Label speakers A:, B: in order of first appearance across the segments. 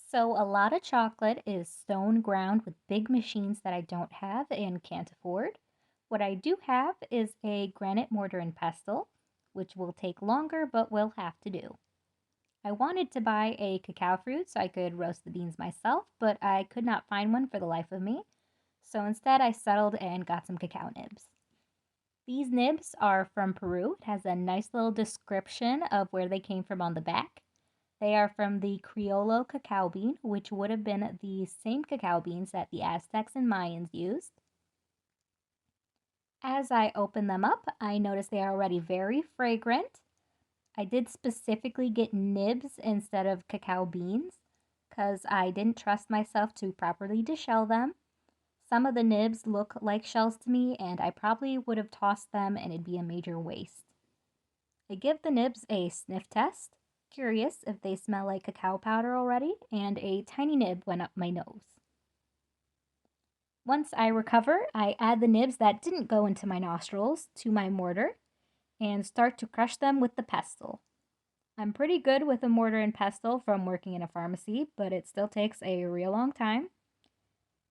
A: So, a lot of chocolate is stone ground with big machines that I don't have and can't afford. What I do have is a granite mortar and pestle, which will take longer but will have to do. I wanted to buy a cacao fruit so I could roast the beans myself, but I could not find one for the life of me. So instead, I settled and got some cacao nibs. These nibs are from Peru. It has a nice little description of where they came from on the back. They are from the Criollo cacao bean, which would have been the same cacao beans that the Aztecs and Mayans used. As I open them up, I notice they are already very fragrant. I did specifically get nibs instead of cacao beans because I didn't trust myself to properly deshell them. Some of the nibs look like shells to me, and I probably would have tossed them and it'd be a major waste. I give the nibs a sniff test, curious if they smell like cacao powder already, and a tiny nib went up my nose. Once I recover, I add the nibs that didn't go into my nostrils to my mortar and start to crush them with the pestle. I'm pretty good with a mortar and pestle from working in a pharmacy, but it still takes a real long time.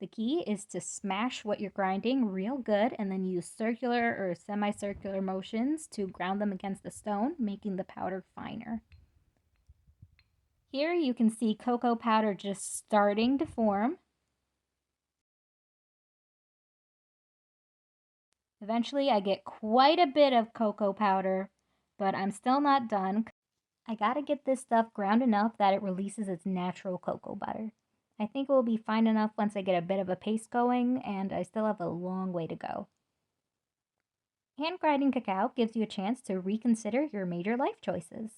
A: The key is to smash what you're grinding real good and then use circular or semicircular motions to ground them against the stone, making the powder finer. Here you can see cocoa powder just starting to form. Eventually I get quite a bit of cocoa powder, but I'm still not done. I gotta get this stuff ground enough that it releases its natural cocoa butter. I think it will be fine enough once I get a bit of a paste going, and I still have a long way to go. Hand grinding cacao gives you a chance to reconsider your major life choices.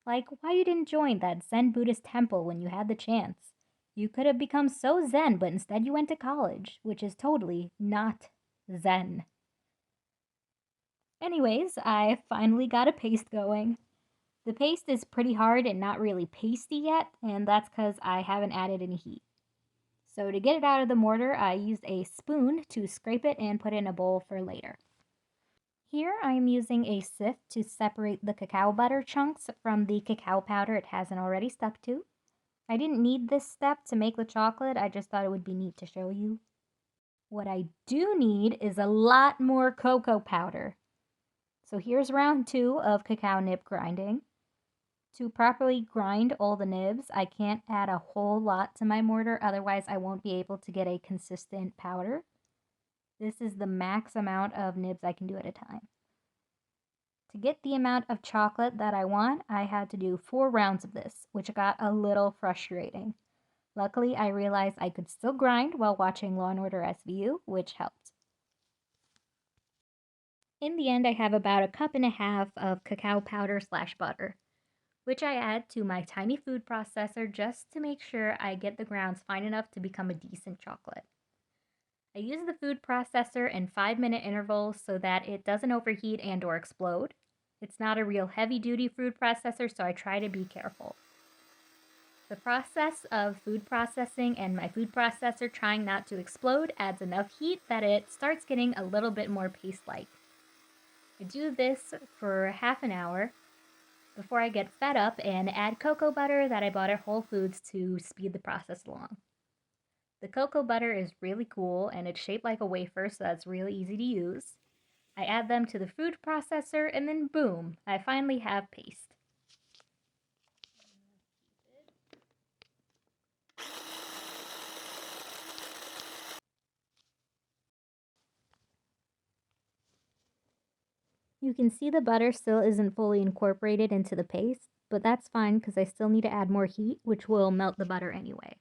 A: Like why you didn't join that Zen Buddhist temple when you had the chance. You could have become so Zen, but instead you went to college, which is totally not Zen. Anyways, I finally got a paste going. The paste is pretty hard and not really pasty yet, and that's because I haven't added any heat. So to get it out of the mortar, I used a spoon to scrape it and put it in a bowl for later. Here I am using a sift to separate the cacao butter chunks from the cacao powder it hasn't already stuck to. I didn't need this step to make the chocolate, I just thought it would be neat to show you. What I do need is a lot more cocoa powder. So here's round 2 of cacao nib grinding. To properly grind all the nibs, I can't add a whole lot to my mortar, otherwise I won't be able to get a consistent powder. This is the max amount of nibs I can do at a time. To get the amount of chocolate that I want, I had to do 4 rounds of this, which got a little frustrating. Luckily, I realized I could still grind while watching Law & Order SVU, which helped. In the end, I have about a cup and a half of cacao powder / butter, which I add to my tiny food processor just to make sure I get the grounds fine enough to become a decent chocolate. I use the food processor in 5-minute intervals so that it doesn't overheat and or explode. It's not a real heavy-duty food processor, so I try to be careful. The process of food processing and my food processor trying not to explode adds enough heat that it starts getting a little bit more paste-like. I do this for half an hour before I get fed up and add cocoa butter that I bought at Whole Foods to speed the process along. The cocoa butter is really cool and it's shaped like a wafer, so that's really easy to use. I add them to the food processor and then boom, I finally have paste. You can see the butter still isn't fully incorporated into the paste, but that's fine because I still need to add more heat, which will melt the butter anyway.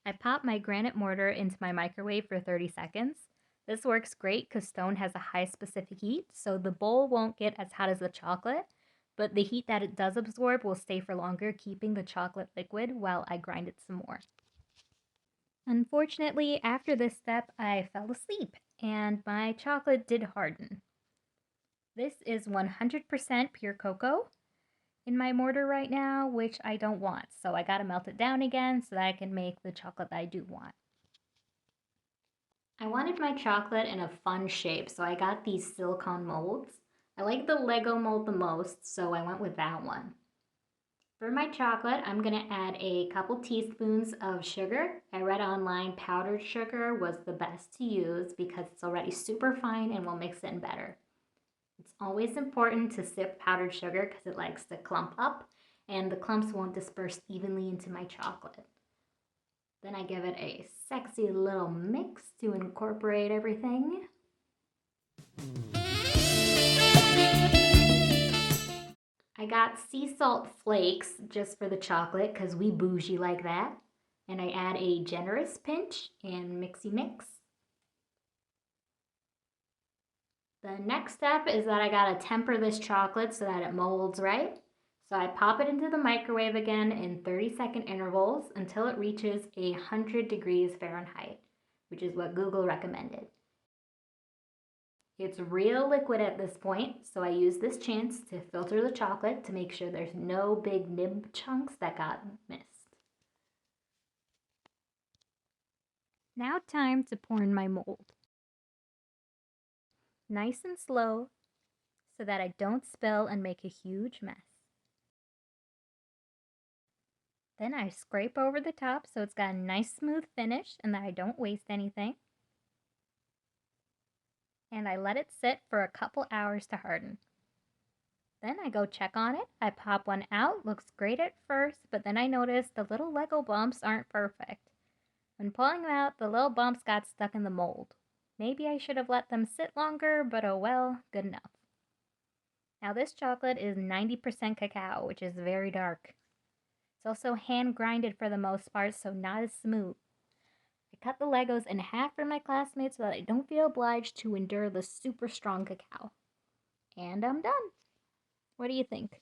A: I pop my granite mortar into my microwave for 30 seconds. This works great because stone has a high specific heat, so the bowl won't get as hot as the chocolate, but the heat that it does absorb will stay for longer, keeping the chocolate liquid while I grind it some more. Unfortunately, after this step, I fell asleep, and my chocolate did harden. This is 100% pure cocoa in my mortar right now, which I don't want, so I gotta melt it down again so that I can make the chocolate that I do want. I wanted my chocolate in a fun shape, so I got these silicone molds. I like the Lego mold the most, so I went with that one. For my chocolate, I'm going to add a couple teaspoons of sugar. I read online powdered sugar was the best to use because it's already super fine and will mix in better. It's always important to sift powdered sugar because it likes to clump up and the clumps won't disperse evenly into my chocolate. Then I give it a sexy little mix to incorporate everything. I got sea salt flakes just for the chocolate because we bougie like that. And I add a generous pinch and mixy mix. The next step is that I gotta temper this chocolate so that it molds right. So I pop it into the microwave again in 30-second intervals until it reaches 100 degrees Fahrenheit, which is what Google recommended. It's real liquid at this point, so I use this chance to filter the chocolate to make sure there's no big nib chunks that got missed. Now time to pour in my mold. Nice and slow so that I don't spill and make a huge mess. Then I scrape over the top so it's got a nice smooth finish and that I don't waste anything. And I let it sit for a couple hours to harden. Then I go check on it. I pop one out, looks great at first, but then I notice the little Lego bumps aren't perfect. When pulling them out, the little bumps got stuck in the mold. Maybe I should have let them sit longer, but oh well, good enough. Now this chocolate is 90% cacao, which is very dark. It's also hand grinded for the most part, so not as smooth. I cut the Legos in half for my classmates so that I don't feel obliged to endure the super strong cacao. And I'm done. What do you think?